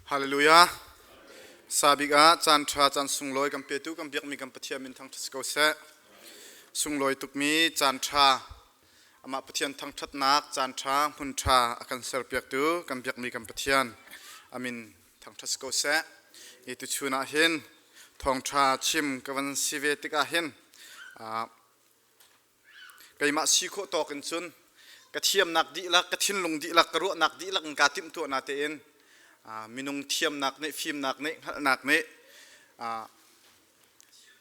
Hallelujah. Sabiga chan tra chan sungloi kam petu kam biak mi kam pathia min thang thsko se sungloi tukmi chan tra ama pathian thang that nak chan tra hun tra akan ser piak tu kam biak mi kam pathian amin thang thsko se e tu chuna hin thong tra chim kawan sive tika hin kaima sikho tokin chun kathiam nak di lak kathin lung di lak karu nak di lak katim tu na te in minung thiam nak ne phim nak ne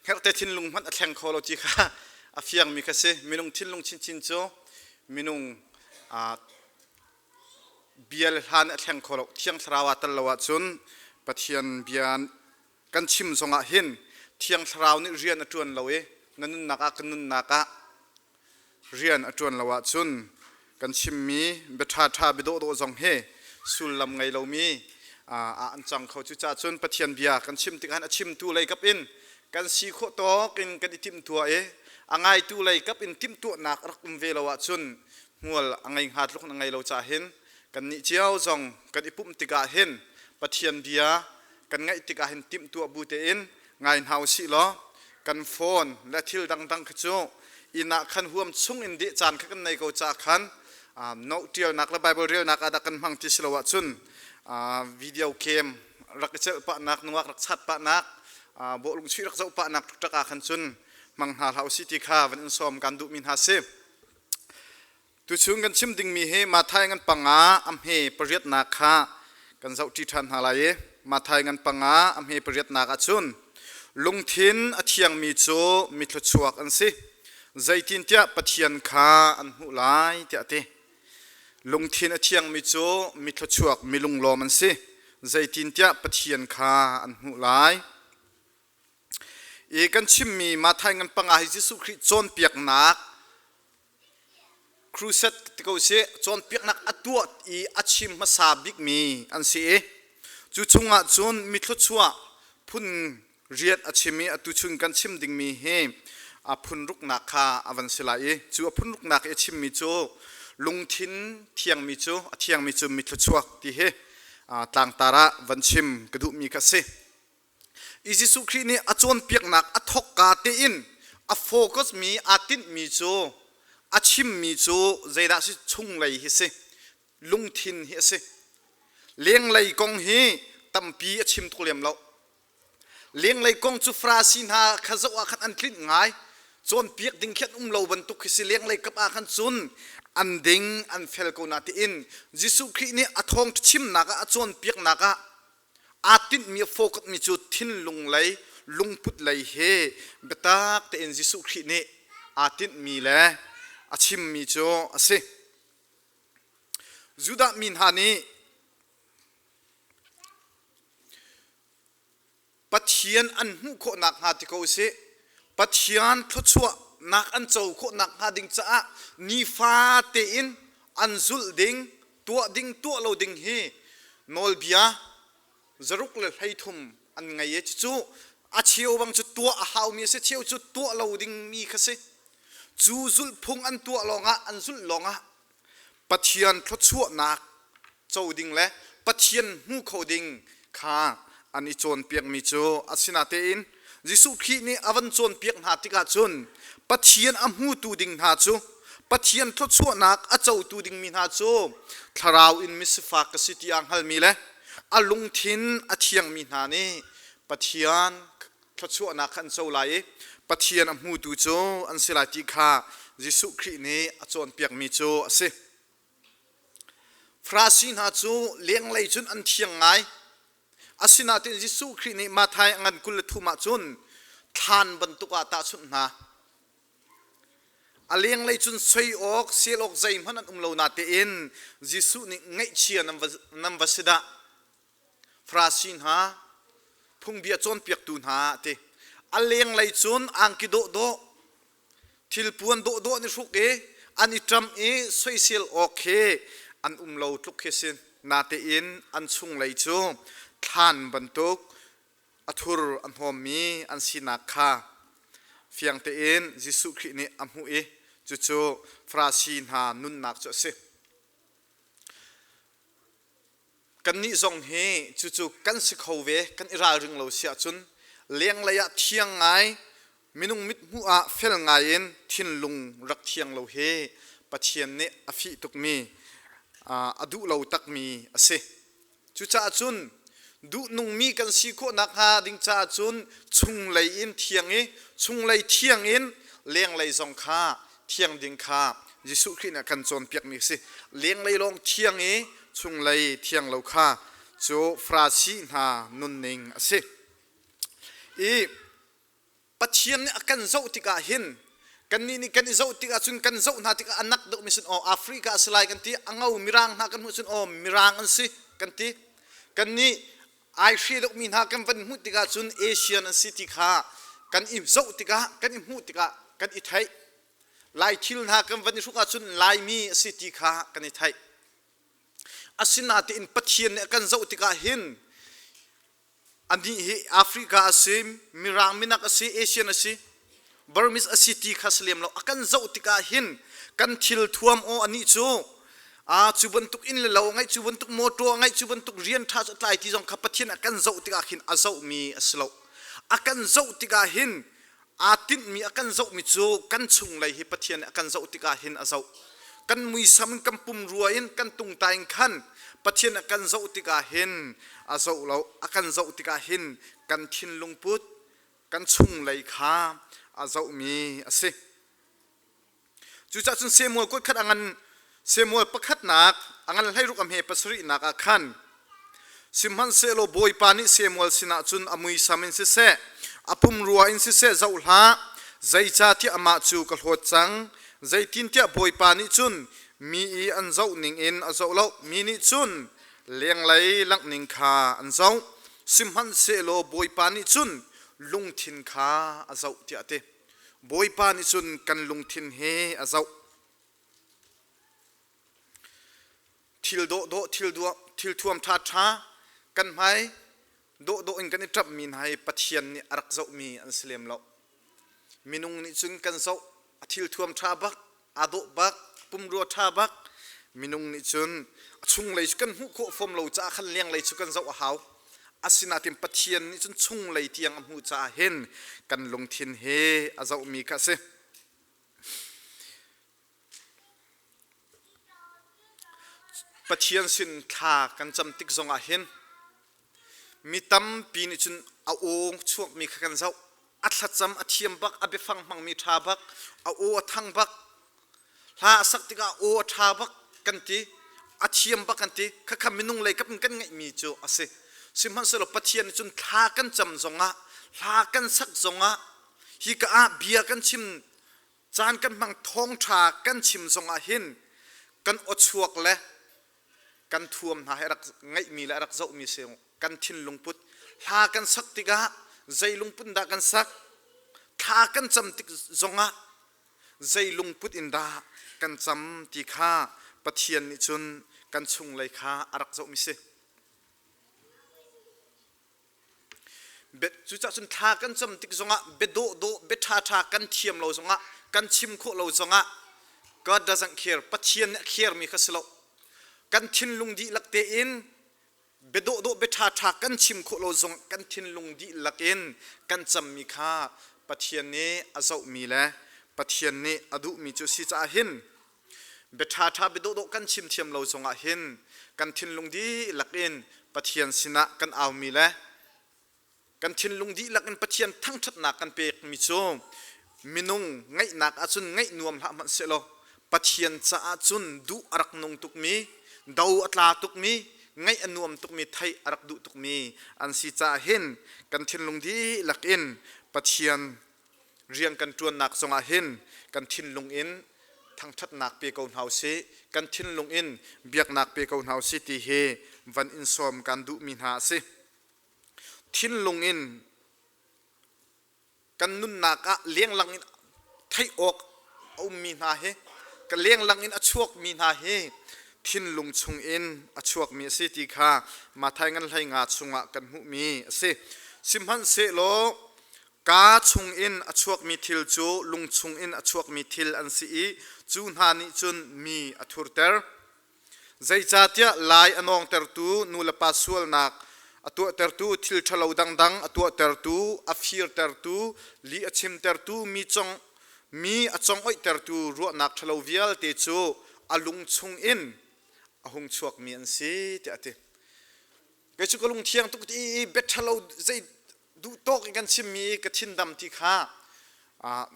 helte thin lung man atheng kholo chi kha afiang mi khase minung thin lung chin chin cho minung bial han atheng kholo thiang thrawa tal lawa chun pathian bian kan chim zonga hin thiang thrau ni rian atun lawe nanun naka kanun naka rian atun lawa chun kan chim mi betha tha bido do zong he sul lam ngai lo mi an chang kho chu cha chun pathian bia kan chim tik han achim tu lei kap in kan si kho to kin kan tim tu e angai tu lei kap in tim tu nak rak ve lawa chun mual angai hat luk ngai lo cha hin kan ni chiao zong kan ipum tika hin pathian bia kan ngai tika hin tim tu bu te in ngai hau si lo kan phone la thil dang dang khachu ina khan huam chung in di chan khan nei ko cha khan no tial nak la bible real nak ada kan mang ti silawa chun video game rakchel pa nak nuak rakchat pa nak bo lung chui rakchau pa nak taka khan chun mang ha hau city kha van som kan du min ha se tu chung kan chim ding mi he ma thai ngan panga am he pariat na kha kan zau ti than halai ma thai ngan panga am he pariat na ka chun Lungthin a Thiangmi chu Mithluachuak an si zaitin tia pathian kha an hu lai tia te Lungthin a Thiangmi chu Mithluachuak milung lom an si zaitin tia pathian kha an hu lai e kan chimmi ma thai ngan panga hi Jesu Christ chon piak nak cruset tiko se chon piak nak atuat I achim ma sabik mi an si e chu chunga chon Mithluachuak phun riat achimi atu chung kan chim ding mi he phun ruk na kha avan silai chu phun ruk nak e chim mi chu Lungthin Thiangmi chu Thiangmi chu Mithluachuak ti he tlang tara van chim kadu mi ka se Jesu Christ ni achon piak nak athok ka te in a focus mi atin mi chu achim mi chu zaida si chung lai hi se Lungthin hi se leng lai kong hi tampi achim tholem lo leng lai kong chu frasin ha khazawa khan an thlin ngai chon piak ding khet lo ban tu khisi leng lai kap a khan chun an ding an fel ko na ti in Jesu Christ ni athong chim naka achon piak naka atin mi focus mi chu thin lung lai lungput lai he betak te in Jesu Christ ni atin mi le achim mi chu ase juda min hani pathian an hu kho nak ha ti ko se pathian thachua nak an chau kho nak ha ding cha ni fa te in an zul ding tu lo ding hi nol bia zaruk le hai thum an ngai ye chu a chiu bang chu tu a hau mi se chiu chu tu lo ding mi khase chu zul phung an tu longa an zul longa pathian thachua nak chau ding le pathian hu kho ding kha ani chon piak mi chu asina te in Jesu Christ ni avan chon piak na tika chun pathian amhu tu ding na chu pathian thachua nak a chau tu ding mi na chu Thlarau in misfa ka city ang hal mi le a Lungthin a Thiangmi na ni pathian thachua nak khan chau lai pathian amhu tu chu an sila ti kha Jesu Christ ni a chon piak mi chu ase frasin ha chu leng lai chun an thiang ngai asina tin Jesu Christ ni mathai angan kul thuma chun than bantuka ta chun na aleng lei chun soi ok sel ok zaim han umlo na te in Jesu ni ngai chia nam vasida frasin ha phung bia chon piak tu na te aleng lei chun angki do thil puan do ni ruk e ani tram e soi sel ok he an umlo tluk khesin na te in an chung lei chu than bantuk athur an hom mi an sina kha fiang te in Jesu Christ ni amhu e chu frasin ha nun nak chu se กันนี่ซองเฮจู่ๆกันสิเขาเวกันอิรารึงเราเสียจุนเลี้ยงระยะเที่ยงไงมินุงมิดหัวเฟลไงเอ็นทินลุงรักเที่ยงเราเฮปะเทียนเนอฟิตุกมีอดุเราตักมีเสจู่จ้าจุนดูนุงมีกันสิโคนักฮาดิงจ้าจุนชุงเลยอินเที่ยงเอชุงเลยเที่ยงอินเลี้ยงเลยซองคาเที่ยงดิงคายิสุครินะกันจนเปียกมีสิเลี้ยงเลยลงเที่ยงเอชุงเลยเที่ยงเราคาโจฟราซีนานุนนิงเสอีปะเทียนเนี่ยกันเจ้าติกาหินกันนี่กันเจ้าติกาจุนกันเจ้านาติกาอันนักดอกมิสุนแอฟริกาสลายกันที่อังเอามิรังนากันมุสุนมิรังอันสิกันที่กันนี่ไอชีดอกมินากันวันมุติกาจุนเอเชียนอันสิติกากันอิมเจ้าติกากันอิมมุติกากันอิไทยลายทิลนากันวันสุกาจุนลายมีสิติกากันอิไทยอาศินาติอินปะเทียนเนี่ยกันเจ้าติกาหินอันนี้แอฟริกาสิมิรังมินักสิเอเชียนสิบาร์มิสสิติขัสเลียมเราอากันเจ้าติกาหินกันทิลทวมอันนี้จูจูบันตุกอินเลวไงจูบันตุกโมโตไงจูบันตุกเรียนท่าสุดท้ายที่จงขับปะเทียนอากันเจ้าติกาหินอาเจ้ามีสโลอากันเจ้าติกาหินอาตินมีอากันเจ้ามีจูกันชุงเลยฮิปะเทียนอากันเจ้าติกาหินอาเจ้ากันมุยสามันกันปุ่มรัวอินกันตุงตายขันปะเทียนกันเจ้าติกาหินอาเจ้าเรากันเจ้าติกาหินกันทินลงพุทกันชุงเลยข้าอาเจ้ามีสิจู่จ้าจนเซมัวก็ขัดอันเซมัวประคัดนักอันให้รุกอำเหปัสรินักขันสิมันเซโลบอยปานิเซมัวสินะจุนอมุยสามินสิเซอปุ่มรัวอินสิเซเจ้าหาใจจ่าที่อามาจูกหดจังใจทินที่บอยปานิจุนมีอันเจ้าหนิงอินอันเจ้าเรามีนิจุนเลี้ยงไหลลักหนิงขาอันเจ้าสิมันเซโลบอยปานิจุนลุงทินขาอันเจ้าที่อาเตบอยปานิจุนกันลุงทินเฮอันเจ้าทิลโดทิลทวมท่าท่ากันไหมโดอินกันนี่ทับมีนให้ปะเทียนนี่รักเจ้ามีอันเสลียมเรามินุงนี่จุนกันเจ้าทิลทวมท่าบักอาโดบักปุ่มรัวท่าบักมินุงนี่จุนชุงเลยกันหุโคฟมเราจะขันเลี้ยงเลยจุกันเจ้าหาวอาศินาติมปะเทียนนี่จุนชุงเลยเทียงอหูจะเห็นกันลงทินเฮอาเจ้ามีกะเสปะเทียนสินทากันจำติกจงอาเห็นมีตั้มปีนิจุนเอาโอ่งช่วงมีกันเจ้าอัดจำอัดเทียมบักอับฟังมังมีทาบักเอาโอ่ทั้งบักลาสักติกาโอ่ทาบักกันทีอัดเทียมบักกันทีข้าคำมินุงเลยกับกันไงมีโจอาศัยสิมันสลบปะเทียนจุนทากันจำจงอ่ะทากันสักจงอ่ะฮิกะเบียกันชิมจานกันมังทองทากันชิมจงอ่ะหินกันอดชวกเลยกันทวมหาให้รักไงมีและรักเจ้ามีเสียงกันทินลงพุททากันสักติกาใจลงพุทดากันสักทากันจำติกจงะใจลงพุทอินดากันจำติข้าปะเทียนนิจุนกันชุงเลยข้ารักเจ้ามีเสียเบ็ดจุจักจุนทากันจำติกจงะเบ็ดโดเบ็ดทากันเทียมเราจงะกันชิมโคเราจงะ God doesn't care ปะเทียนเนี่ย care มีข้าศึกกันทินลุงดีลักเตอินเบโดเบทาทากันชิมโคโลซงกันทินลุงดีลักอินกันจำมีค่าปะเทียนเนอาเจ้ามีและปะเทียนเนอดุมีจุสิจ้าหินเบทาทาเบโดกันชิมเทียมโลซงอาหินกันทินลุงดีลักอินปะเทียนสินะกันเอามีและกันทินลุงดีลักอินปะเทียนทั้งทัดนักกันเปกมีโจมินุงไงนักอาจุนไงนวมละมันเสโลปะเทียนจ้าอาจุนดูอรักนงตุกมีดาวอัตลาตุกมีไงอนวมตุกมีไทยรักดุตุกมีอันสิจ่าเห็นกันทินลงดีหลักอินปะเทียนเรียงกันจวนหนักสงอาเห็นกันทินลงอินทั้งทัดหนักเปียกเอาเฮาสิกันทินลงอินเบียกหนักเปียกเอาเฮาสิตีเฮวันอินซอมกันดุมีหาสิทินลงอินกันนุนหนักเลี้ยงหลังอินไทยออกเอามีหาเฮกันเลี้ยงหลังอินอชวกมีหาเฮทินลุงชงอินอชวกมีสิติข้ามาไทยงันไหงาชงะกันหุมีสิสิมหันเสโลกาชงอินอชวกมีทิลจูลุงชงอินอชวกมีทิลอันสีจูนหานิจุนมีอทุรเตอร์ zai chatia lai anong tertu nula pasual nak atua tertu thil thalo dang dang atua tertu afir tertu li achim tertu mi achong oi tertu ro nak thalo vial te chu alung chung in ahung chuak mi an si te ate ke chu kalung thiang tu ti bet thalo zai du tok kan chim mi ka thin dam ti kha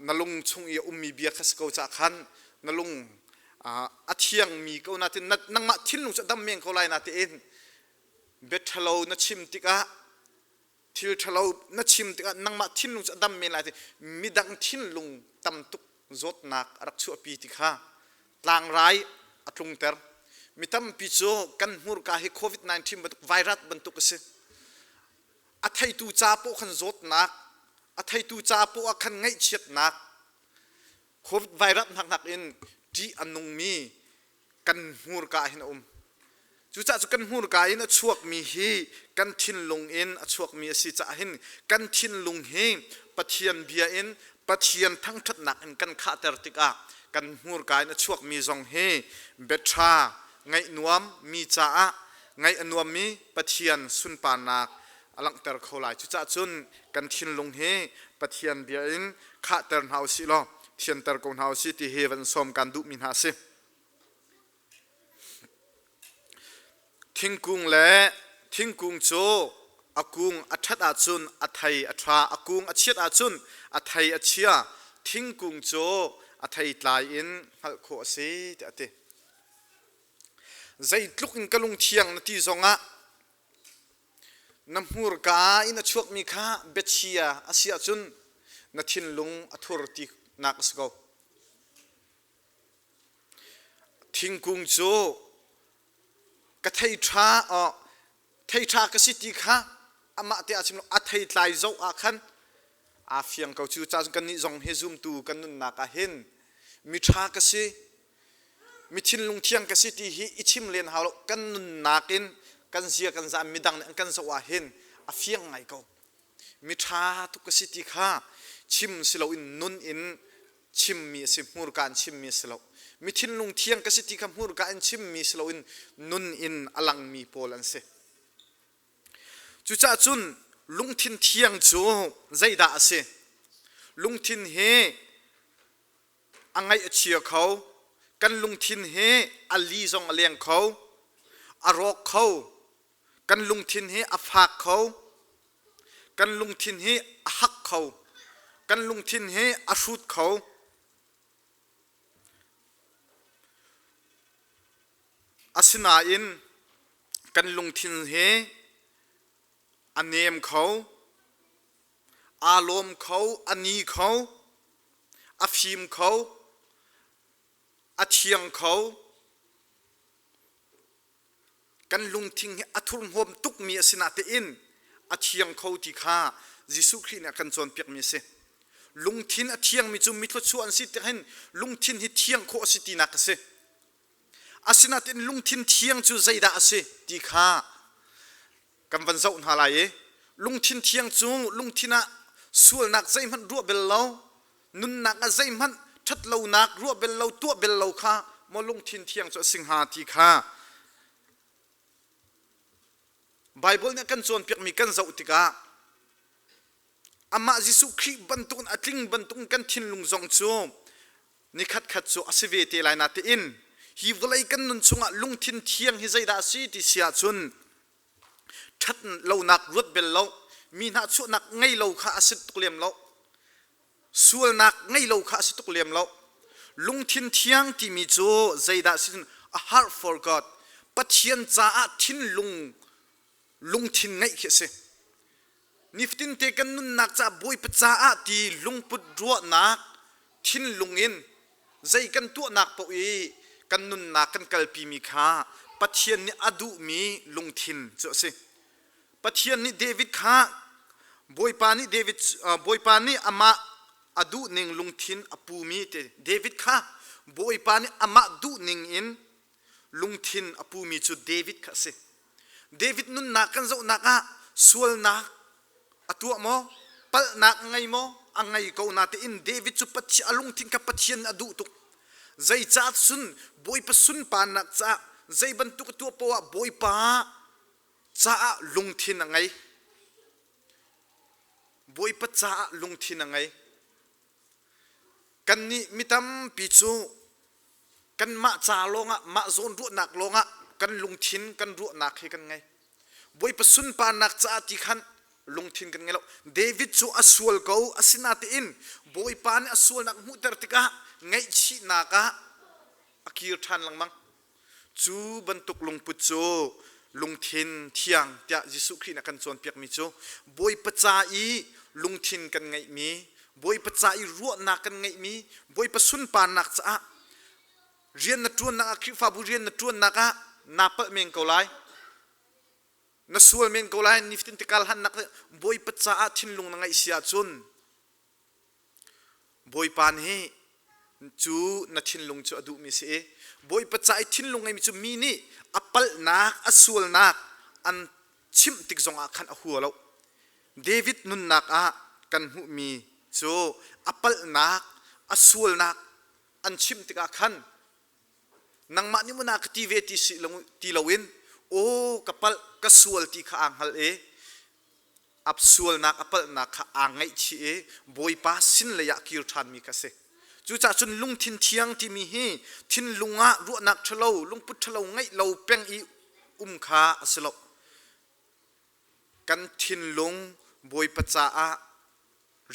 nalung chung i ummi bia khas ko cha khan nalung thiang mi ko na tin nang ma thin lu cha dam meng ko lai na te in bet thalo na chim tika thil thalo na chim tika nang ma thin lu cha dam me lai te midang thin lung tam tuk zot nak rak chu pi tika tlang rai atlung ter mitam pi cho kan hmur ka hi covid 19 batuk virus bantuk se athai tu cha po khan zot nak athai tu cha po khan ngai chiat nak covid virus nak in ti anung mi kan hmur ka hin chu cha chu kan hmur ka in chuak mi hi kan thin lung in chuak mi si cha hin kan thin lung hi pathian bia in pathian thang that nak in kan kha ter tika kan hmur ka in chuak mi zong he betra ngai nuam mi cha ngai anuam mi pathian sun pa nak alang ter kholai chu cha chun kan thin lung he pathian bia in kha ter hau si lo thian ter kon hau si ti heaven som kan du min ha se thingkung le thingkung cho akung athat a chun athai atha akung achiat a chun athai achia thingkung cho athai tlai in hal kho se te ate zai tluk in kalung thiang na ti zonga namhur ka in a chuak mi kha bechia asia chun na thin lung athur ti nak sgo thingkung cho ka thai tha ka siti kha ama te achim a thai tlai zo a khan a fiang ko chu cha kan ni zong he zum tu kan nun na ka hin mi tha ka si mi thin lung thiang ka siti hi ichim len ha kan nun na kin kan zia kan za midang kan zo a hin a fiang ngai ko mi tha tu ka siti kha chim silo in nun in chim mi se mur kan chim mi silo mi thin lung thiang ka siti kha mur ka an chim mi silo in nun in alang mi pol an se chu cha chun lungthin thiang chu zaida ase lungthin he angai achia khau kan lungthin he ali zong aleng khau arok khau kan lungthin he afak khau kan lungthin he ahak khau kan lungthin he ashut khau asina in kan lungthin he anem khau alom khau ani khau afim khau athiang khau kan lungthin he athur hom tuk mi asina te in athiang khau ti kha jisu khri na kan chon pek mi se lungthin athiang mi chu Mithluachuak an si te hen lungthin hi thiang kho si ti na ka se asina tin lungthin thiang chu zaida ase ti kha kam van zau na lai lungthin thiang chu lungthina sul nak zai man ru bel lo nun nak a zai man that lo nak ru bel lo tu bel lo kha mo lungthin thiang chu singha ti kha bible na kan chon pek mi kan zau tika ama jisu khri bantun atling bantun kan thin lung zong chu ni khat khat chu asive te lai na te in hi volai kan nun chunga lungthin thiang hi zaida si ti sia chun that lo nak rut bel lo mi na chu nak ngai lo kha asit tuklem lo sul nak ngai lo kha asit tuklem lo lungthin thiang ti mi chu zaida sin a heart for god pathian cha a thin lungthin ngai khe se niftin te kan nun nak cha boy pa cha a ti lungput ro nak thin lungin zai kan tu nak po e kan nun nak kan kalpi mi kha pathian ni adu mi lungthin cho se pathian ni david kha boy pa ni ama adu ning lungthin apu mi te david kha boy pa ni ama du ning in lungthin apu mi chu david kha se david nun nak kan zo nak a sual nak atu mo pal nak ngai mo angai ko na te in david chu pachi alung thin ka pathian adu tu zai cha sun boy pa sun pa nak cha zai ban tu tu pawa boi pa caah lungthin angai boi pa caah lungthin angai kan ni mitam pichu kan ma cha longa ma zon ru nak longa kan lungthin kan ru nak he kan ngai boi pa sun pa nak cha ti khan lungthin kan ngai lo David chu aswal ko asina te in boi pa ni aswal nak mu ter tika ngai chi naka akir than lang mang chu bantuk lungput chu lungthin thiang tia Jesu Christ na kan chon piak mi chu boi pa cha i lungthin kan ngai mi boi pa cha i ru nak kan ngai mi boi pa sun pa nak cha rian na tuan na akhi fa bu rian na tuan naka napa meng ko lai na sual men ko lai niftin tikal han nak boi pa cha thin lung na ngai sia chun boi pan he chu na thin lung chu adu mi se boi pa cha thin lung ngai mi chu mi ni apal nak asul nak an chim tik zonga khan a hualo David nun nak a kan hu mi chu apal nak asul nak an chim tika khan nang ma ni mo na activity si ti lawin o kapal kasual ti kha anghal e apsual nak apal nak kha angai chi e boi pa sin le ya kir than mi ka se chu cha chun lungthin thiang ti mi hi thin lunga ru nak thalo lungput thalo ngai lo peng i kha aslo kan thin lung boi pa cha a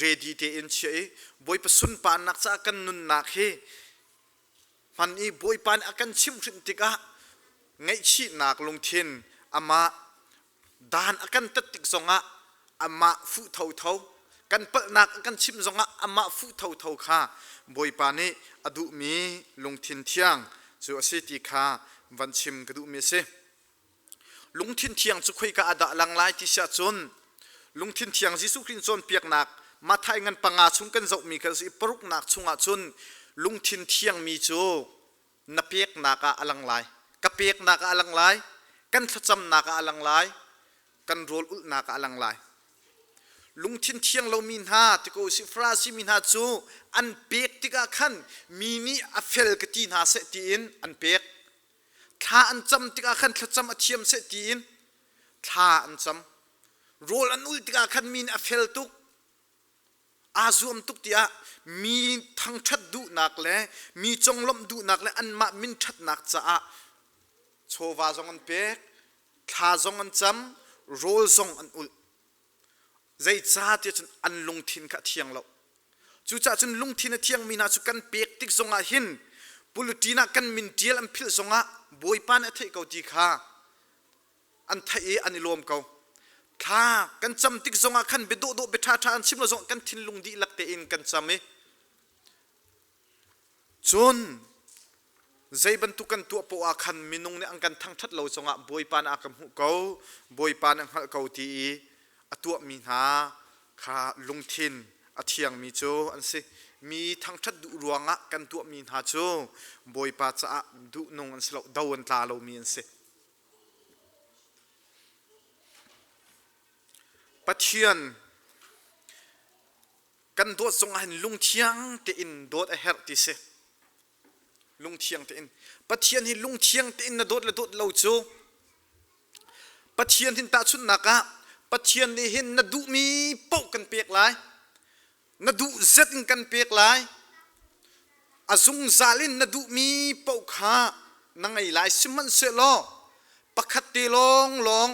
ready te in che boi pa sun pa nak cha kan nun nak he man i boi pan akan chim thrin tika ngai chi nak lungthin ama dan akan tatik zonga ama fu thau thau kan pal nak akan chim zonga ama fu thau thau kha boi pa ni adu mi lungthin thiang chu asiti kha van chim kadu mi se lungthin thiang chu khoi ka ada lang lai ti sha chun lungthin thiang Jesu Christ chon piak nak ma thai ngan panga chung kan zau mi ka si paruk nak chunga chun lungthin thiang mi chu na pek naka alang lai ka pek naka alang lai kan thacham naka alang lai kan rol ul naka alang lai lungthin thiang lo min ha tiko si fra si min ha chu an pek tika khan mi ni a fel ka tin ha se ti in an pek tha an cham tika khan thacham a thiam se ti in tha an cham rol an ul tika khan min a fel tuk azum tuk tia mi thang that du nak le mi chonglom du nak le an ma min that nak cha a chowa zong an pek tha zong an cham rol zong an ul zai cha ti chun an lungthin ka thiang lo chu cha chun lungthin a thiang mi na chu kan pek tik zonga hin pulutina kan min tial am phil zonga boi pan a thei ko ti kha an thai an lom ko tha kan cham tik zonga khan be do be tha tha an chim lo zong kan thin lung di lakte in kan chame chun zai ban tu kan tu po a khan minung ne ang kan thang that lo zonga boi pan a kam hu ko boi pan ang hal ko ti atua mi ha kha lungthin a thiang mi chu an se mi thang that du ruanga kan tu mi ha chu boi pa cha du nong an slo dawn tla lo mi an se pathian kan dot song han lungthiang te in dot a her ti se lungthiang te in pathian hi lungthiang te in na dot lo chu pathian hin ta chun naka pathian ni hin na du mi pau kan pek lai na du zet in kan pek lai azung zalin na du mi pau kha na ngai lai siman se lo pakhat te long long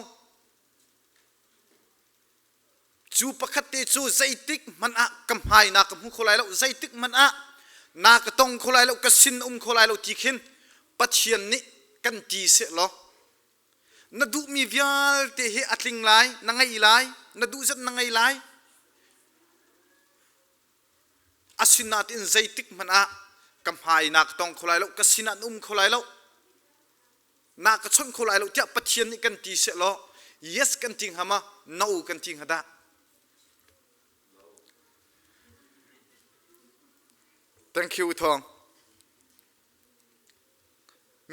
chu pakhat te chu zaitik man a kam hai na kam hu kholai lo zaitik man a na ka tong kholai lo ka sin kholai lo tikhin pathian ni kan ti se lo na du mi vial te he atling lai na ngai lai na du zat na ngai lai asinat in zaitik man a kam hai na ka tong kholai lo ka sinan kholai lo na ka chon kholai lo tia pathian ni kan ti se lo yes kan ting hama no kan ting hada thank you thong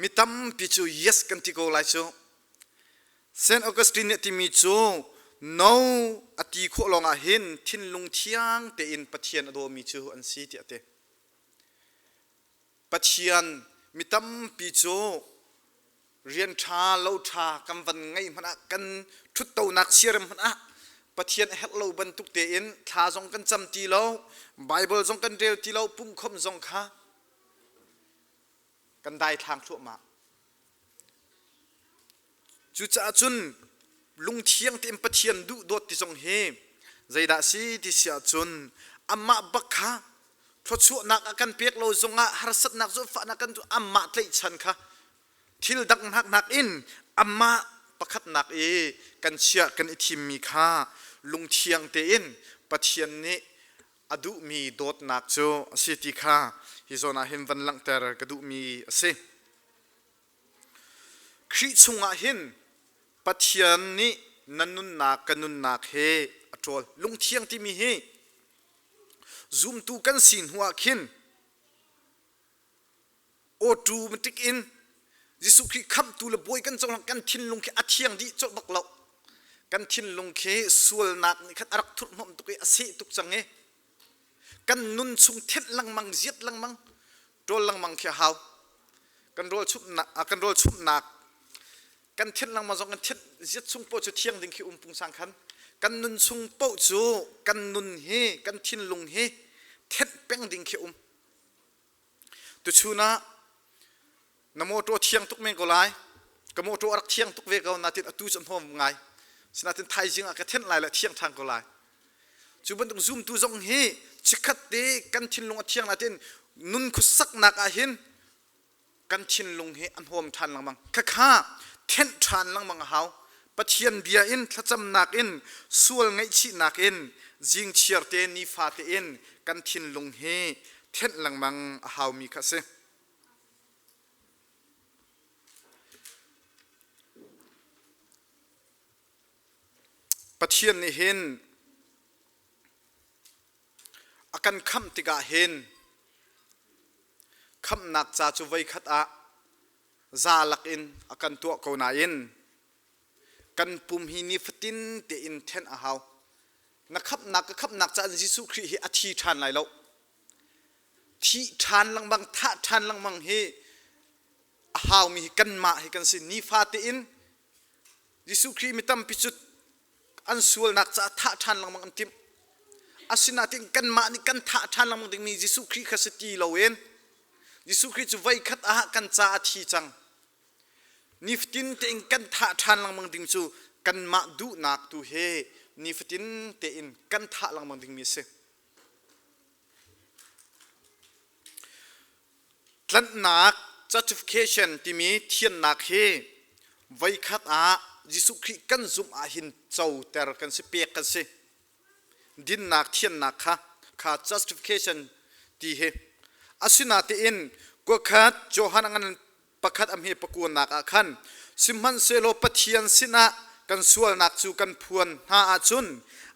mitam pichu yes kan ti ko lai chu Saint Augustine ti mi chu no ati kho longa hin thin lung thiang te in pathian ado mi chu an si ti ate pathian mitam pi chu เรียนชาเล่าชากันวันไงมันกันทุตเต่านักเสียรมันปะเทียนเฮลเราบรรทุกเตียนทาจงกันจำตีเราไบเบิลจงกันเรียวตีเราปุ่มคมจงค่ะกันได้ทางชั่วมาจุจ้าจุนลุงเทียงเต็มปะเทียนดูดดที่จงเฮใจด่าสีที่เสียจุนอามาบักค่ะทศชั่วนักกันเปียกเราจงหาสัตนักจุฟ้านักกันจุอามาเตยชันค่ะทิลดักนักอินอามาประคัดนักกันเชียกันอิทิมมีค่ะลุงเทียงเตียนปะเทียนนี้อดุมีโดดนักโจสิติค่ะฮิโซนาหินวันลังเตอร์กระดุมีเสคริสุงาหินปะเทียนนี้นันนุนนักกันนุนนักเฮอโจลุงเทียงที่มีเฮซูมตูกันสินหัวขินโอตูมันติกอินยิสุคริคำตูละบวยกันจงกันทินลุงเคอเทียงดิจดบักเหลากันทินลุงเคส่วนนักนี่ขัดรักทุกมตุกเอสิตุกจังเงกันนุนสุงเท็ดลังมังเจียดลังมังโดนลังมังเขียวหาวกันโดนชุบนักกันโดนชุบนักกันเท็ดลังมังจงกันเท็ดเจียดสุงโปจุเทียงดิ่งขี้ปุงสังขันกันนุนสุงโปจูกันนุนเฮกันทินลุงเฮเท็ดเป้งดิ่งขี้ตุชูนะนโมตัวเทียงตุกเมงก็ไล่กโมตัวรักเทียงตุกเวกเอานาตินอตุจมพมไงสนาตินไทยจริงอะกเทนไล่ละเทียงทางก็ไล่จูบันต้องซูมตูจงเฮชิคัดเตกันชินลงเทียงนาตินนุนคุสักนักอาหินกันชินลงเฮอันโฮมทันลังมังข้าเทนทันลังมังเฮาปะเทียนเบียอินทัจำนักอินส่วนไงชีนักอินจิงเชียร์เตนีฟาเตอินกันชินลงเฮเทนลังมังเฮามีคัสเซปะเทียนนี่เห็นอาการคำติกาเห็นคำนักจ่าจุไว้ขัดอาซาลักอินอาการตัวเขานาอินกันปุ่มหินิฟตินเตอินเทนอาหาวนักขับนักจ่าจิสุครีฮิอาทีทานไหลแล้วที่ทานลังบังท่าทานลังบังเฮอาหาวมีกันมาให้กันสินีฟาเตอินจิสุครีมิตัมปิจุดอันส่วนนักจะท่าทานลังมังอันติมอาศินาติงกันมานี่กันท่าทานลังมังติมียิสุคริสต์ตีเราเองยิสุคริสต์ไว้ขัดอากันจ่าทีจังนิฟตินเตงกันท่าทานลังมังติมจูกันมาดูนักตูเฮนิฟตินเตอินกันท่าลังมังติมีเสลันนัก justification ที่มีเทียนนักเฮไว้ขัดอายิสุคริกันซุมอาหินเจ้าแต่กันสิเปียกันสิดินนักเทียนนักค่ะ justification ที่เฮอาศินาติอินก็ขัดโจฮันงันประคัดอเมปกูนักอาคันสิมันเซโลปะเทียนสินะกันส่วนนักจูกันพวนหาอาจุน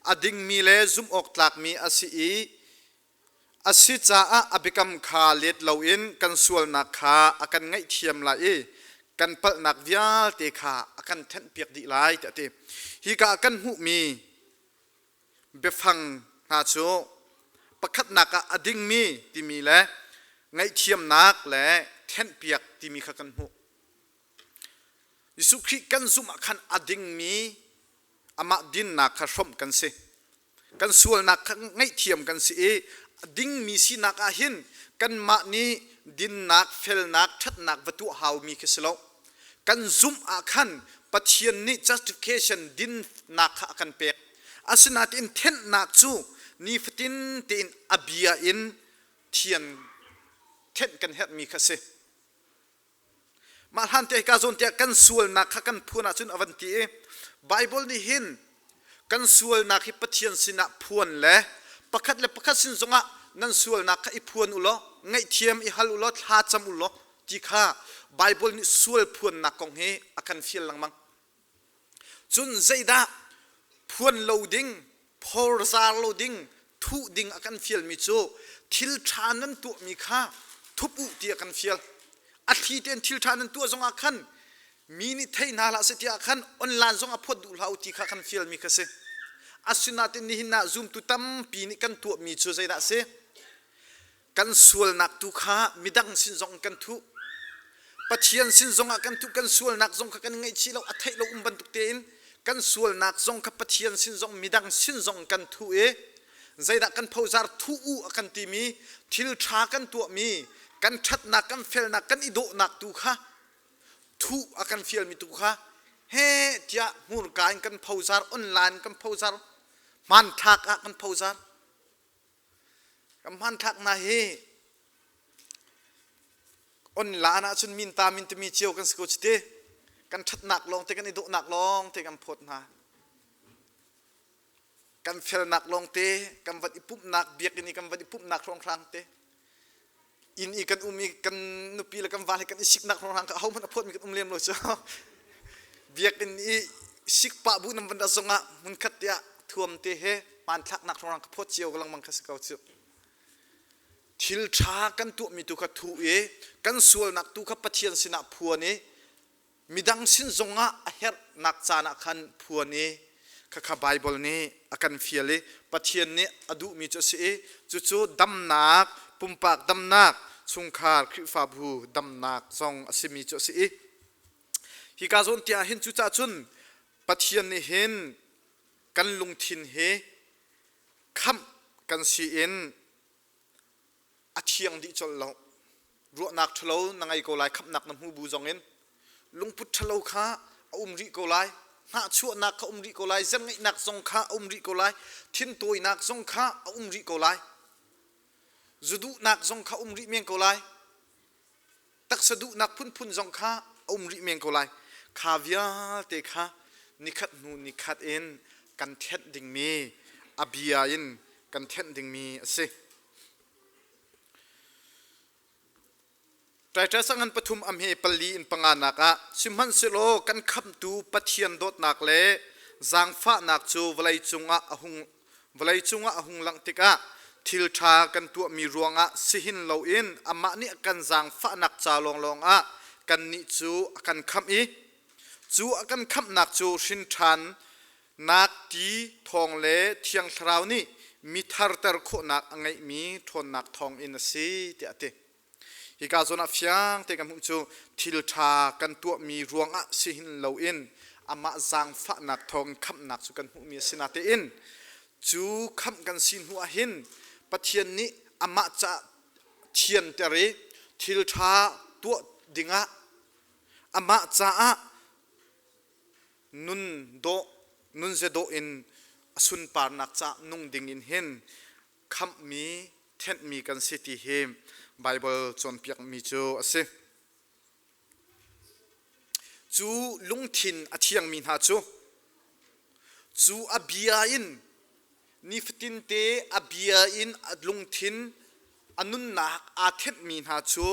อดิ่งมีเลซุมออกหลักมีอาศิอาศิจ้าอภิกรรมขาเล็ดเหลาอินกันส่วนนักขาอากันไงเทียมละกันเปิดนักวิาเตขากันเทนเปียกดีไลแต่เตฮีกากันหูมีเบฟังนาโจประคัดนักอดิ่งมีที่มีและไงเทียมนักและเทนเปียกที่มีขักันหูยิสุคริกันซุมขันอดิ่งมีอามาดินนักขรมกันสิกันส่วนนักไงเทียมกันสิดิ่งมีสินักอาหินกันมานี้ดินนักเฟลนักทัดนักวัตถุหาวมีแค่สโลกันซุมอาคันปัจเจียนนี้ justification ดินนักอาคันเปกอาศนาตินเทนนักจูนิฟตินตินอเบียอินเทียนเทนกันเฮ็ดมีแค่สิมาหันเตะกาจนเตะกันส่วนนักกันพูนาจุนอวันตีไบเบิลนี่เห็นกันส่วนนักที่ปัจเจียนสินะพวนและประคัดและประคัดสินจงะนั่นส่วนนักอีพวนอุโลไงเทียมอีฮัลอุโลทาจำอุโลที่ข้าไบเบิลนี่ส่วนพวนนักกองเฮอากันฟิลลังมังจุนใจดาพวนโลดิ้งพอร์ซาโลดิ้งทุดิ้งอากันฟิลมิโจทิลทานันตัวมีข้าทุบอุตีอากันฟิลอาทิตย์เอ็นทิลทานันตัวจงอาคันมีนิเทนาลาเสตีอาคันออนไลน์จงอาพดดูลาอุตีข้ากันฟิลมีข้าเสอาศินาตินหินาซูมตุตัมปีนิกันตัวมีโจใจดาเสกันส่วนนักตุข้ามิดังสินจงกันทุป ปัจเจียนสินทรงกันทุกันส่วนนักทรงกันไงชีเราอัฐิเราบันทุกเตียนกันส่วนนักทรงกับปัจเจียนสินทรงมีดังสินทรงกันทุใจดักกันพาวซาร์ทุกันตีมีทิลชากันตัวมีกันชัดนักกันเฟลนักกันอิโดนักตุค่ะทุกันเฟลมีตุค่ะเฮ้เจ้ามูลการกันพาวซาร์ออนไลน์กันพาวซาร์มันทักกันพาวซาร์กันมันทักนะเฮออนไลน์นะชุนมินตามินตมีเชียวกันสกุลเตกันชัดนักลงเตกันอิโดนักลงเตกันพดนะกันเฟลนักลงเตกันวัดอิปุบนักเบียกนี่กันวัดอิปุบนักครองครั้งเตอินอีกันมีกันนุปีละกันวาลกันอิสิกนักครองครั้งเขามันอภมีกันเลี้ยมเลยจ้าเบียกนี่สิกปะบุนวันดาสงะมันขัดยาท่วมเตะมันทักนักครองครั้งพดเชียวกำลังมังคัสเกาเชียวทิลชากันตัวมีตุกทุกันส่วนนักตุกปะเทียนสินะพัวนี้มีดังสินสงะเฮรนักจานักขันพัวนี้ข้าไบเบิลนี้อาการเฟียเลยปะเทียนนี้อดุมีจุดสิจุดดำนักปุ่มปากดำนักสุงคาร์คริฟาบูดำนักทรงอสิมีจุดสิฮิกาซอนเตียเห็นจุดจุนปะเทียนนี้เห็นกันลุงทินเฮคำกันซีเอ็นอาเทียงดิจลเรารัวนักทะเลนังไงก็ไล่ขับนักน้ำหูบูจงเอ็นลุงพุทธะเลข้าริก็ไล่หาชั่วนักข้าริก็ไล่จังไงนักทรงข้าริก็ไล่ทิ้นตัวนักทรงข้าริก็ไล่จุดุนักทรงข้าริเมียงก็ไล่ตักสะดุนักพุ่นทรงข้าริเมียงก็ไล่ข้าวิยาเตข้านิคัดนูนิคัดเอ็นกันเท็ดดิ่งมีอภิยาอินกันเท็ดดิ่งมีสิแต่ถ้าสังหันปฐุมอเมปลีอินปังานักสิมันสิโลกันคำตูปัจเจียนโดดนักเล่จางฟ้านักจูวลัยจุงะอหุงลังติกะทิลชากันตัวมีรวงสิหินโลอินอามานี่กันจางฟ้านักจาลองกันนิจูกันคำอีจูกันคำนักจูชินชันนักตีทองเล่เทียงคราวนี้มีทาร์ตร์โคนักอังไงมีทนนักทองอินซีเตะเตฮิกาโซนัฟยังเตกันมุจูทิลชากันตัวมีรวงสิหินโลอินอามาจางฟ้านักทองคำนักสุกันหุมีสินาเตอินจูคำกันสินหัวหินปะเทียนนี้อามาจะเทียนเตเรทิลชาตัวดิงะอามาจะนุนเจโดอินสุนปาร์นักจะนุ่งดิงอินเห็นคำมีเทนมีกันสิติเฮมไบเบิลจนเปียกมีจูเสจูลุงทินอเทียงมีนาจูอบิยาอินนิฟตินเตอบิยาอินลุงทินอนุนนักอาเทนมีนาจู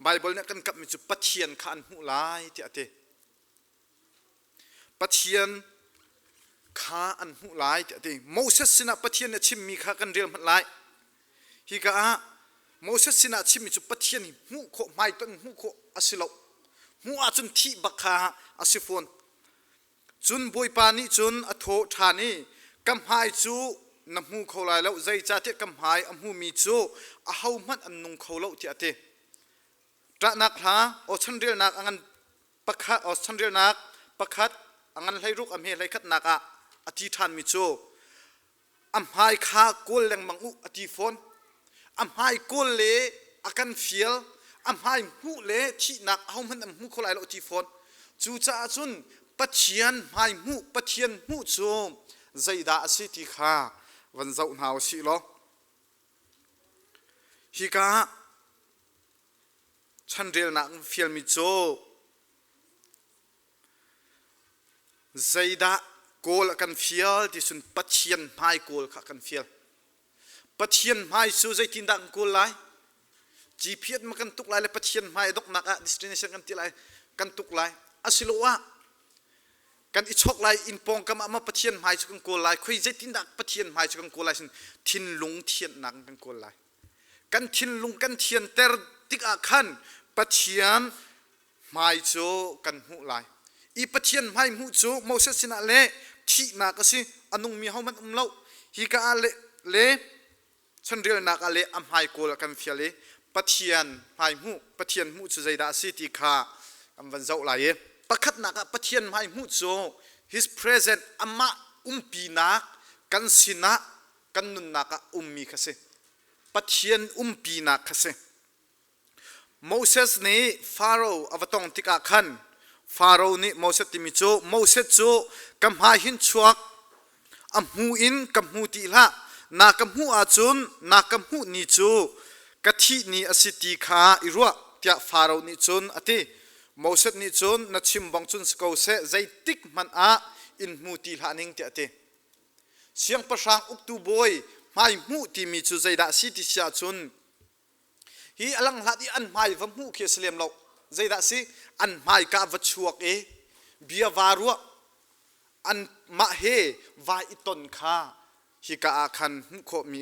ไบเบิลเนี่ยกันกับมีจูปัจเจียนขันหูลายเตะเตปัจเจียนข้าอันหูลายเตะเตโมเสสสินะปัจเจียนเนี่ยชิมมีข้ากันเรียมหันลายฮิกาโมเสสสินะชิมมีจูปัจเจียนหูโคไม่ต้นหูโคอาศิโลหูอาจุนที่บักขาอาศิฟอนจุนบอยปานีจุนอโธธานีกำหายจูน้ำหูเขาลายแล้วใจจ่าเตะกำหายอัมหูมีจูอาหูมันอันนุ่งเขาเล่าเตะเตตระนักหาอชันเรียนักอันปักขัดอชันเรียนักปักขัดอันให้รุกอัมเฮให้ขัดนักอธิษฐานมิโจอัมหายข้ากุลแรงมังอุอธิฟอนอัมหายกุลเล่อากันเฟียลอัมหายหูเล่ที่นักเอามันอัมหูเขาไหลอธิฟอนจูจ่าจุนปัจเจียนหายหูปัจเจียนหูโจใจดาสิติข้าวันเจ้าหนาวสิโลฮิกาฉันเรียนนักเฟียลมิโจใจดาโกลกันเฟียลที่สุนปัจเจียนหายโกลกันเฟียลปัจเจียนหายสู้ใจตินดังโกลไลจีเพียดมากันตุกไลและปัจเจียนหายดอกนักดิสติเนชันกันที่ไลกันตุกไลอาศิโลวะกันอิชกไลอินปองกันมาปัจเจียนหายสุกันโกลไลคุยใจตินดักปัจเจียนหายสุกันโกลไลสินทินลุงเทียนนังกันโกลไลกันทินลุงกันเทียนเตอร์ติกอาคันปัจเจียนหายโจกันหูไลอีปัจเจียนหายหูโจโมเสสสินะเล่ที่นักสิอนุมีเฮามันเล่าฮิกาเล่ฉันเรียนนักเล่อัมหายโกลกันเฟียเล่ป ปะเทียนหายหูปะเทียนหูจุใจดาสิติขาอันวันเจ้าไหลประคัดนักปะเทียนหายหูโจ his present อามาปีนักกันสินะกันนุนนักมีขสิปะเทียนปีนักขสิโมเสสนี่ฟาโรห์อวตองติกาขันฟาโรห์นี่โมเสสติมิโจโมเสสโจกำหาหินชวกอัมหูอินกำหูตีละนากำหูอาจุนนากำหูนิจูกะทินี่อสิติขาอิรัวเตียฟาโรห์นี่จุนอติโมเสสนี่จุนนัดชิมบังจุนสกาวเซใจติกมันอินหูตีละนิงเตียติเสียงประชาอุกตูบอยไม่หูตีมิจูใจดาสิติเสียจุนฮีอลังหัดอันไม่ฟังหูเขียสเลมเราใจดาสิอันไม่กาวัชวกเบียวารัวอันมาเฮวาอิตนคาฮิกาอาคันหุโคมี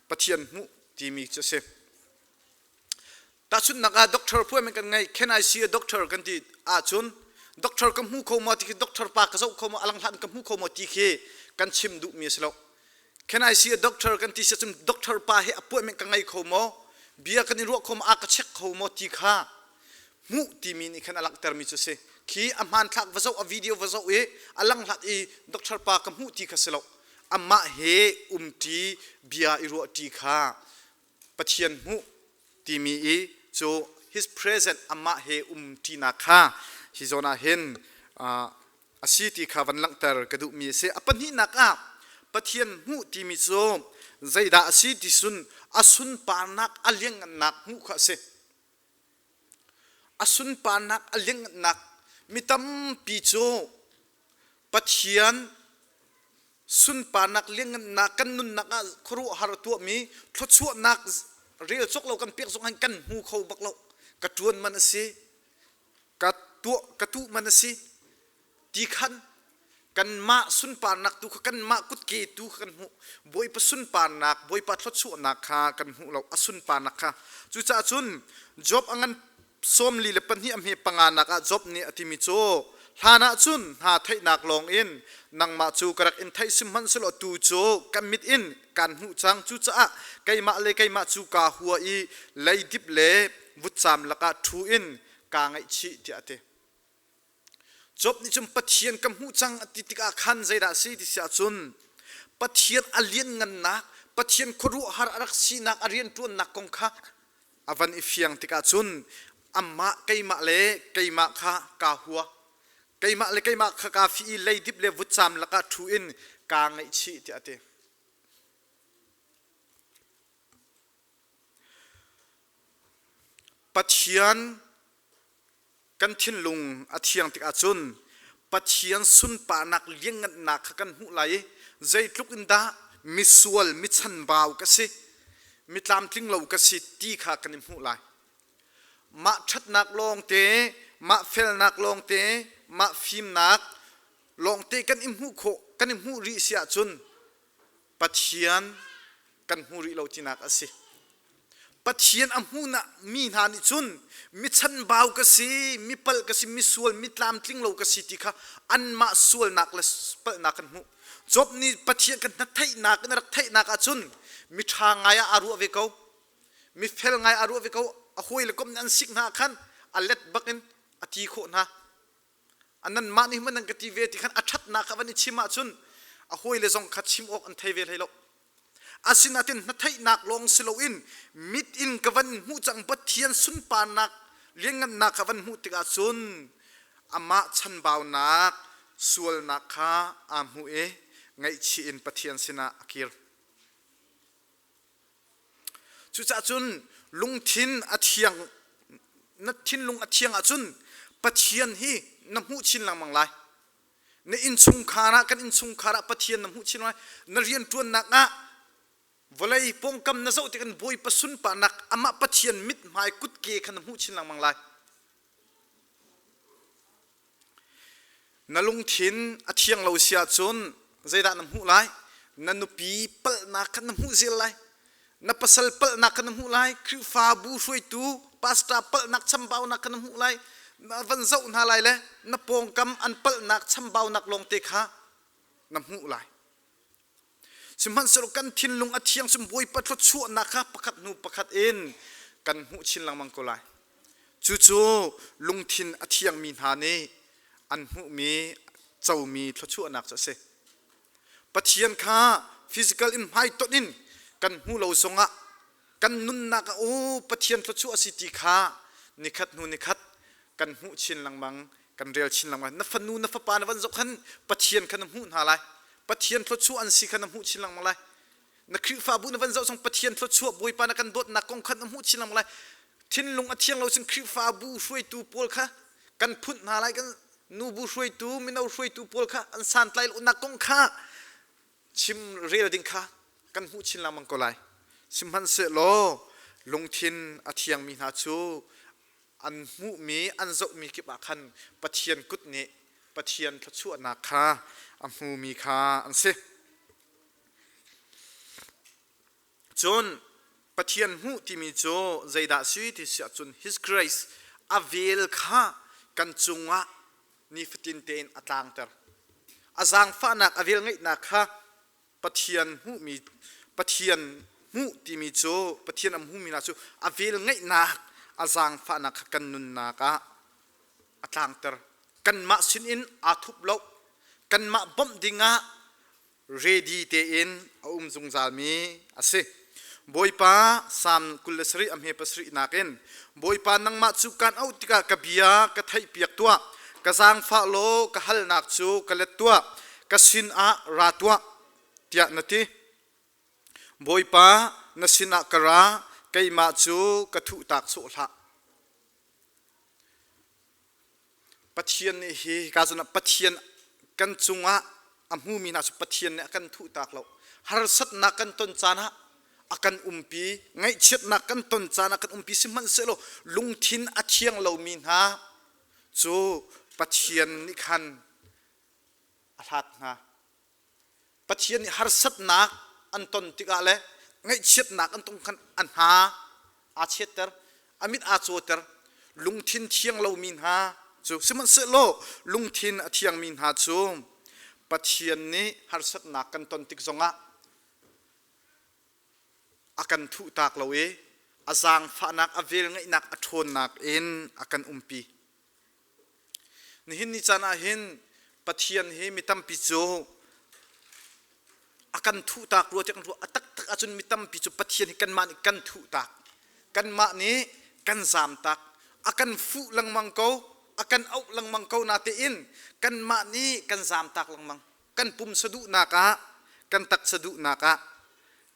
ปะเทียนหุที่มีจะเสแต่ชุดนักด็อกเตอร์พูดเหมือนกันไง Can I see a doctor กันที่ชุนด็อกเตอร์กับหุโคมาที่ด็อกเตอร์ปากกระเจ้าโคมาอลังหัดกับหุโคมาที่เคกันชิมดุมีสโล Can I see a doctor กันที่ชุนด็อกเตอร์ปาเฮอพูดเหมือนกันไงโคมาเบียกันนี่รัวโคมาอากาเช็คโคมาที่ข้าหุที่มีนี่ขันอลังเตอร์มีจะเสขี้อามันทักวาจะวิดีโอวาจะอลังหัดด็อกเตอร์ปากกับหุที่ข้าสโลอามาเฮทีเบียอิรัวที่ข้าปะเทียนหุที่มีโจ his present อามาเฮที่นักข้าฮิโซนาเห็นอาศิติข้าวันลังเตอร์กระดูมีเสอปันหินักปะเทียนหุที่มีโจใจดาอาศิติสุนอาสุนปานักอเลียงนักหุข้าเสอาสุนปานักอเลียงนักมิตัมปีโจปะเทียนสุนปานักเลี้ยงนักกันนุนนักครูหาตัวมีทศวนักเรียลชกเรากันเปียกสงหันกันหูเขาบักเรากระจวนมันสิกระตุมันสิตีขันกันมาสุนปานักตุกันมากุดเกตุกันหูบอยปะสุนปานักบอยปะทศวนักขากันหูเราอสุนปานักขาจุจ่าจุนจบอังันส้มลีเลปันที่อเมปังานักจบนี่อติมิโจหานาจุนหาไทยนักลองอินนังมาจูกรักอินไทยสิมันสลอตูโจกัมมิดอินกันหูจังจุจ่าไกมาเลไกมาจูกาหัวอีไลดิบเลวุฒสามละกาทูอินกางไอชีที่อเตจบนี่จุมปะเทียนกัมหูจังอติติกาขันใจดาสีที่เสียจุนปะเทียนอเลียนเงินนักปะเทียนครูหารักสีนักอเรียนตัวนักกงข้าอวันอิฟียงติกาจุนอัมมาไกมาเลไกมาข้ากาหัวไกมาเลไกมาข้ากาฟีเลยดิบเลวุฒสามละกาทูอินกางไอชีที่อเตปัจเจียนกันทิ้นลุงอาเทียงติกาจุนปัจเจียนสุนปานักเลี้ยงกันนักกันหูไหลใจลุกอินดามิสวลมิชันบาวกสิมิตามทิ้งเรากสิตีขากันหูไหลมาชัดนักลองเตมาเฟลนักลองเตมาฟิมนักลองเตกันอิมหูโคกันอิมหูริเสียจุนปัจเจียนกันหูริเราจีนักสิปัจเจียนอัมหูนะมีนานิจุนมิชันบาวกสิมิเปิลกสิมิสวลมิตามทิ้งเรากสิติค่ะอันมาสวลนักเลสเปิลนักกันหูจบนี่ปัจเจียนกันนัดไทยนักกันรักไทยนักจุนมิทางไงอารัวเวกามิเฟลไงอารัวเวกาอคุยเลยก็มันสิกนาขันอัลเลตบักินอตีโคนะอันนั้นมานี่มันนั่งกติเวติขันอัชัดนักวันนี้ชิมาจุนอคุยเลยส่งขัดชิมออกอันไทยเวลให้เราอาศินาตินนัทไทยนักลงสิโลอินมิดอินกับวันหูจังบัดเทียนสุนปานักเลี้ยงกันนักกับวันหูติกาจุนอามาชันบ่าวนักสวลนักข้าอามูไงชีอินปัทเทียนสินาอคิรจุจ่าจุนลุงทินอาเทียงนัดทินลุงอาเทียงอาจุนปัทเทียนฮีน้ำหูชินลังมังไลในอินซุงคาระกันอินซุงคาระปัทเทียนน้ำหูชินไว้นเรียนตัวนักนะวลัยปงกำนาเจ้าที่กันบอยปัสุนปานักอามาปัทเทียนมิดหมายกุดเกะขันน้ำหูชินลังมังไลนลุงทินอาเทียงเราเสียจุนใจด่าน้ำหูไลนันนุปีเปิลนักขันน้ำหูเสียไลนับปัสสาวะนักขนมหูไลคือฟาบูช่วยตูพาสต้าเปิลนักชัมบาวนักขนมหูไลวันเจ้าหน้าไลเลยนับปองกำอันเปิลนักชัมบาวนักลงเตะขาน้ำหูไลสมันสรุกันทินลุงอาเทียงสมบูรณ์ปัดรถชั่วนักขาประคัดนูประคัดเอ็นก กันหูชินลังมังก็ไลจู่ลุงทินอธิยังมีหานี้อันหูมีเจ้ามีทชั่วนักจะเสปะเทียนข้า physical in ให้ต้นกันหูเราสงะกันนุนนักโอ้ปะเทียนทชั่วสิติข้านิคัดนูนิคัดกันหูชินลังมังกันเรียลชินลังมังนับฟันนูนับปานวันจบขันปะเทียนขันหูหาไรปะเทียนทชั่วอันสิขันหูชินลังมังไรนักคริฟ้าบุญวันจบส่งปะเทียนทชั่วบวยปานกันโดดนักกงขันหูชินลังมังไรทินลงอเทียงเราจึงคริฟ้าบูช่วยตูปอลค่ะกันพุ่นหาไรกันนูบูช่วยตูมินาช่วยตูปอลค่ะอันสันไตลนักกงค่ะชิมเรียดิงค่ะกันหูชินลังมังก็ไรสิมันเสโลลงทินอเทียงมีนาชูอันมุมีอันจบมีกิบอาคันปะเทียนกุดเนปะเทียนทชั่วนาคาอันมุมีคาอันเสจนปะเทียนหูที่มีโจใจดาสุยที่เสียจน His Grace อเวลคากันจุงะนิฟตินเตนอัตลังเตอร์อาจางฟ้านักอเวลไงนักค่ะปะเทียนหูมีปะเทียนหูที่มีโจปะเทียนอันหูมีนาจูอเวลไงนักอาจางฟ้านักกันนุนนักะอัตลังเตอร์กันมาสินอินอาทุบโลกันมาบ่มดิงะ ready เตอินจงจามีอาศัยบอยป้าสามกุลสรีอเมปสรีนักเอ็นบอยป้านังมาจูกันเอาติกากบียากะไทยเปียกตัวกะจางฟ้าโลกะฮัลนักจูกะเล็ดตัวกะสินอาราตัวเตียนทีบอยป้านสินากระไกมาจูกะทุตักสุละปัจเจียนนี่ฮีกาจนะปัจเจียนกันจุงะอัมหูมีนาสุปัจเจียนเนี่ยกันทุตักเราฮาร์สัตนักกันต้นจานะakan umpi ngai chet nak kan ton chana kan umpi siman selo lungthin athiang lo min ha chu pathian ni khan athat na pathian ni har sat nak an ton tika le ngai chet nak an tong khan an ha a cheter amit a choter lungthin thiang lo min ha chu siman selo lungthin athiang min ha chu pathian ni har sat nak kan ton tik zonga akan thu tak lawe azang fa nak avel ngai nak athon nak in akan umpi nihin ni chana hin pathian he mitam pi chu akan thu tak ro te kan ro atak tak achun mitam pi chu pathian kan ma ni kan thu tak kan ma ni kan zam tak akan fu lang mang ko akan au lang mang ko na te in kan ma ni kan zam tak lang mang kan pum sadu naka kan tak sadu naka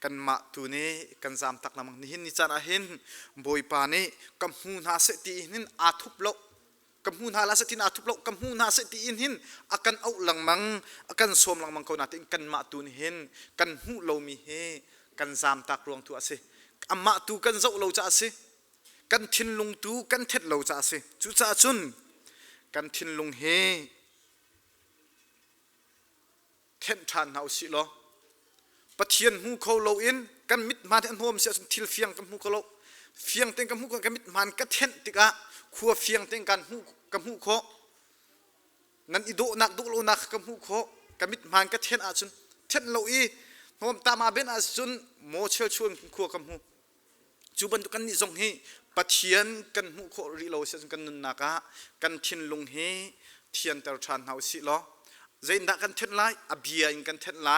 kan ma tu ne kan zam tak lamang nihin ni chana hin boi pa ne kam hu na se ti hin a thup lo kam hu na la se tin a thup lo kam hu na se ti in hin akan au lang mang akan som lang mang ko na tin kan ma tu ni hin kan hu lo mi he kan zam tak ruang tu ase amma tu kan zo lo cha ase kan thin lung tu kan thet lo cha ase chu cha chun kan thin lung he then than hau si loปะเทียนหูเขาโลอินกันมิดมาที่อันโฮมเสียสุนทิลเฟียงกันหูเขาโลเฟียงเต็งกันหูกันมิดมันกันเทนติกะขัวเฟียงเต็งกันหูกันหูเขานั่นอีโดนักดูโลนักกันหูเขากันมิดมันกันเทนอาจุนเทนโลอีโฮมตามาเป็นอาจุนโมเชลชวนขัวกันหูจูบันตุกันนี่ทรงฮีปะเทียนกันหูเขารีโลเสียสุนกันนุนนักะกันทินลงฮีเทียนเตอร์ชันเฮาสิล้อใจนักกันเทนไลอเบียอินกันเทนไล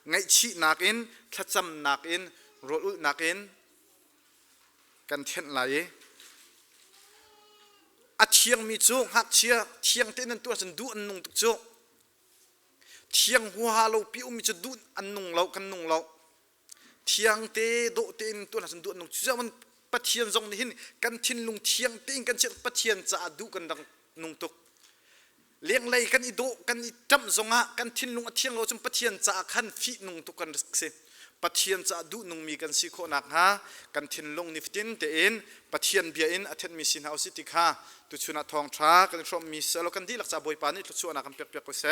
ไงชีนักอินทัดจำนักอินรถนักอินกันเทนไลอัดเชียงมีจูหักเชียเทียงเต้นนั่นตัวฉันดูอันนุ่งตุกจูเทียงหัวฮาโลปิวมีจะดูอันนุ่งเรากันนุ่งเราเทียงเตโดเต้นตัวฉันดูอันนุ่งจูมันปะเทียนทรงนี่หินกันทินลุงเทียงเต้นกันเชียปะเทียนจะดูกันดังนุ่งตุกเลี้ยงเลยกันอีโดกันอีจำทรงะกันทินลุงเทียงเราจนปะเทียนจะขันฟีนุ่งตุกันเสปะเทียนจะดูนุ่งมีกันสิโคนักฮะกันทินลุงนิฟตินเตอินปะเทียนเบียอินอัฐมีสินเฮาสิติค่ะตุชุนาทองทรากันชมมีเสลกันดีหลักษาบอยปานิตุชวนากันเปียกๆก็เส